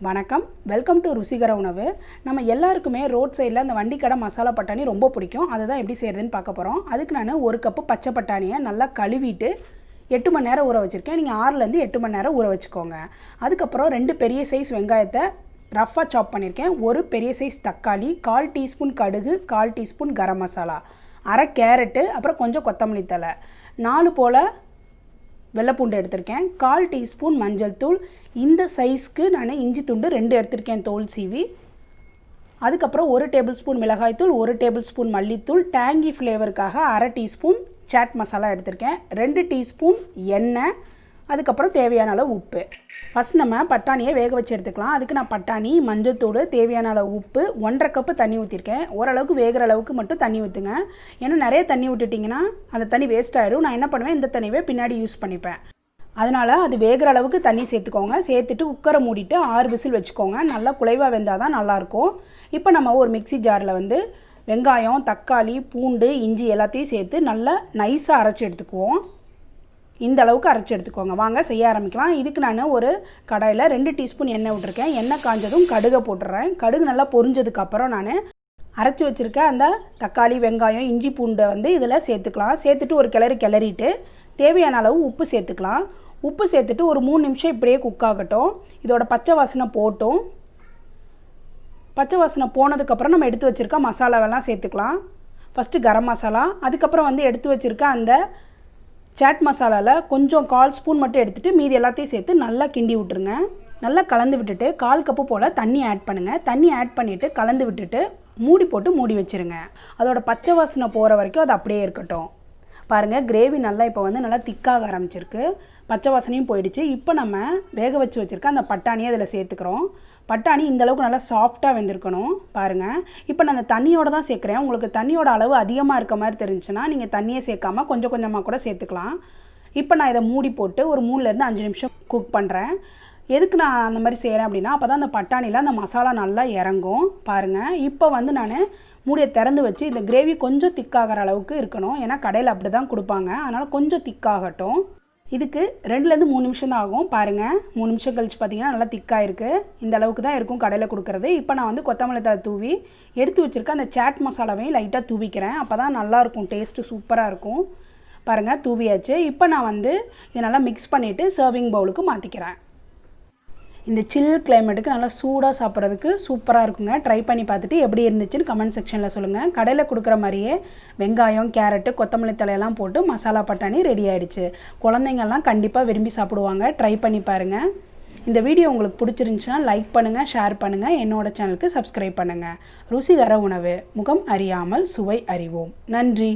வணக்கம், welcome to ருசிகர உணவு. நம்ம எல்லாருக்குமே ரோட் சைடில் அந்த VandiKadai மசாலா பட்டாணி ரொம்ப பிடிக்கும். அதை தான் எப்படி செய்கிறதுன்னு பார்க்க போகிறோம். அதுக்கு நான் 1 கப்பு பச்சை பட்டாணியை நல்லா கழுவிட்டு 8 மணி நேரம் ஊற வச்சுருக்கேன். நீங்கள் 6லேருந்து 8 மணி நேரம் ஊற வச்சுக்கோங்க. அதுக்கப்புறம் 2 பெரிய சைஸ் வெங்காயத்தை ரஃப்பாக சாப் பண்ணியிருக்கேன். 1 பெரிய சைஸ் தக்காளி, 1/4 டீஸ்பூன் கடுகு, 1/4 டீஸ்பூன் கரம் மசாலா, அரை கேரட்டு, அப்புறம் கொஞ்சம் கொத்தமல்லி தழை, 4 போல் வெள்ளைப்பூண்டு எடுத்திருக்கேன், 1/4 டீஸ்பூன் மஞ்சள் தூள். இந்த சைஸ்க்கு நான் இஞ்சி துண்டு 2 எடுத்திருக்கேன் தோல் சீவி. அதுக்கப்புறம் 1 டேபிள் ஸ்பூன் மிளகாய்த்தூள், 1 டேபிள் ஸ்பூன் மல்லித்தூள், டேங்கி ஃப்ளேவருக்காக அரை டீஸ்பூன் சாட் மசாலா எடுத்திருக்கேன், 2 டீஸ்பூன் எண்ணெய், அதுக்கப்புறம் தேவையான அளவு உப்பு. ஃபஸ்ட் நம்ம பட்டாணியை வேக வச்சு எடுத்துக்கலாம். அதுக்கு நான் பட்டாணி, மஞ்சத்தூள், தேவையான அளவு உப்பு, 1/2 கப்பு தண்ணி ஊற்றிருக்கேன். ஓரளவுக்கு வேகிற அளவுக்கு மட்டும் தண்ணி ஊற்றுங்க. ஏன்னா நிறைய தண்ணி விட்டுட்டிங்கன்னா அந்த தண்ணி வேஸ்ட் ஆகிடும். நான் என்ன பண்ணுவேன், இந்த தண்ணியே பின்னாடி யூஸ் பண்ணிப்பேன். அதனால் அது வேகிற அளவுக்கு தண்ணி சேர்த்துக்கோங்க. சேர்த்துட்டு குக்கரை மூடிட்டு 6 விசில் வச்சுக்கோங்க. நல்லா குலைவாக வெந்தால் தான் நல்லாயிருக்கும். இப்போ நம்ம ஒரு மிக்ஸி ஜாரில் வெங்காயம், தக்காளி, பூண்டு, இஞ்சி எல்லாத்தையும் சேர்த்து நல்லா நைஸாக அரைச்சி எடுத்துக்குவோம். இந்த அளவுக்கு அரைச்சி எடுத்துக்கோங்க. வாங்க செய்ய ஆரம்பிக்கலாம். இதுக்கு நான் ஒரு கடாயில் 2 டீஸ்பூன் எண்ணெய் விட்டுருக்கேன். எண்ணெய் காஞ்சதும் கடுகை போட்டுடுறேன். கடுகு நல்லா பொரிஞ்சதுக்கப்புறம் நான் அரைச்சி வச்சுருக்க அந்த தக்காளி, வெங்காயம், இஞ்சி பூண்டை இதில் சேர்த்துக்கலாம். சேர்த்துட்டு ஒரு கிளறிட்டு தேவையான அளவு உப்பு சேர்த்துக்கலாம். உப்பு சேர்த்துட்டு ஒரு 3 நிமிஷம் இப்படியே குக் ஆகட்டும். இதோட பச்சை வாசனை போட்டும். பச்சை வாசனை போனதுக்கப்புறம் நம்ம எடுத்து வச்சுருக்க மசாலாவெல்லாம் சேர்த்துக்கலாம். ஃபஸ்ட்டு கரம் மசாலா, அதுக்கப்புறம் எடுத்து வச்சுருக்க அந்த சாட் மசாலாவில் கொஞ்சம் 1/4 ஸ்பூன் மட்டும் எடுத்துகிட்டு மீதி எல்லாத்தையும் சேர்த்து நல்லா கிண்டி விட்டுருங்க. நல்லா கலந்து விட்டுட்டு 1/4 கப்பு போல் தண்ணி ஆட் பண்ணுங்கள். தண்ணி ஆட் பண்ணிவிட்டு கலந்து விட்டுட்டு மூடி போட்டு மூடி வச்சுருங்க. அதோட பச்சை வாசனை போகிற வரைக்கும் அது அப்படியே இருக்கட்டும். பாருங்கள், கிரேவி நல்லா இப்போ நல்லா திக்காக ஆரம்பிச்சிருக்கு. பச்சை வாசனையும் போயிடுச்சு. இப்போ நம்ம வேக வச்சு வச்சுருக்க அந்த பட்டாணியை அதில் சேர்த்துக்கிறோம். பட்டாணி இந்தளவுக்கு நல்லா சாஃப்டாக வெந்திருக்கணும். பாருங்கள், இப்போ நான் அந்த தண்ணியோடு தான் சேர்க்குறேன். உங்களுக்கு தண்ணியோட அளவு அதிகமாக இருக்க மாதிரி தெரிஞ்சுன்னா நீங்கள் தண்ணியை சேர்க்காமல் கொஞ்சம் கொஞ்சமாக கூட சேர்த்துக்கலாம். இப்போ நான் இதை மூடி போட்டு ஒரு 3லேருந்து 5 நிமிஷம் குக் பண்ணுறேன். எதுக்கு நான் அந்த மாதிரி செய்கிறேன் அப்படின்னா, அப்போ தான் அந்த பட்டாணியில் அந்த மசாலா நல்லா இறங்கும். பாருங்கள், இப்போ நான் மூடியை திறந்து வச்சு இந்த கிரேவி கொஞ்சம் திக்காகிற அளவுக்கு இருக்கணும். ஏன்னா கடையில் அப்படி தான் கொடுப்பாங்க. அதனால் கொஞ்சம் திக்காகட்டும். இதுக்கு 2லேருந்து 3 நிமிஷம் தான் ஆகும். பாருங்கள், 3 நிமிஷம் கழிச்சு பார்த்தீங்கன்னா நல்லா திக்காக இருக்குது. இந்த அளவுக்கு தான் இருக்கும் கடையில் கொடுக்குறது. இப்போ நான் கொத்தமல்லி தழை தூவி எடுத்து வச்சுருக்க அந்த சாட் மசாலாவையும் லைட்டாக தூவிக்கிறேன். அப்போ தான் நல்லாயிருக்கும், டேஸ்ட்டு சூப்பராக இருக்கும். பாருங்கள், தூவியாச்சு. இப்போ நான் இதை நல்லா மிக்ஸ் பண்ணிவிட்டு சர்விங் பவுலுக்கு மாற்றிக்கிறேன். இந்த சில் கிளைமேட்டுக்கு நல்லா சூடாக சாப்பிட்றதுக்கு சூப்பராக இருக்குங்க. ட்ரை பண்ணி பார்த்துட்டு எப்படி இருந்துச்சுன்னு கமெண்ட் செக்ஷனில் சொல்லுங்கள். கடையில் கொடுக்குற மாதிரியே வெங்காயம், கேரட்டு, கொத்தமல்லி தலையெல்லாம் போட்டு மசாலா பட்டாணி ரெடி ஆகிடுச்சு. குழந்தைங்கள்லாம் கண்டிப்பாக விரும்பி சாப்பிடுவாங்க. ட்ரை பண்ணி பாருங்கள். இந்த வீடியோ உங்களுக்கு பிடிச்சிருந்துச்சுன்னா லைக் பண்ணுங்கள், ஷேர் பண்ணுங்கள், என்னோடய சேனலுக்கு சப்ஸ்கிரைப் பண்ணுங்கள். ருசிகர உணவு, முகம் அறியாமல் சுவை அறிவோம். நன்றி.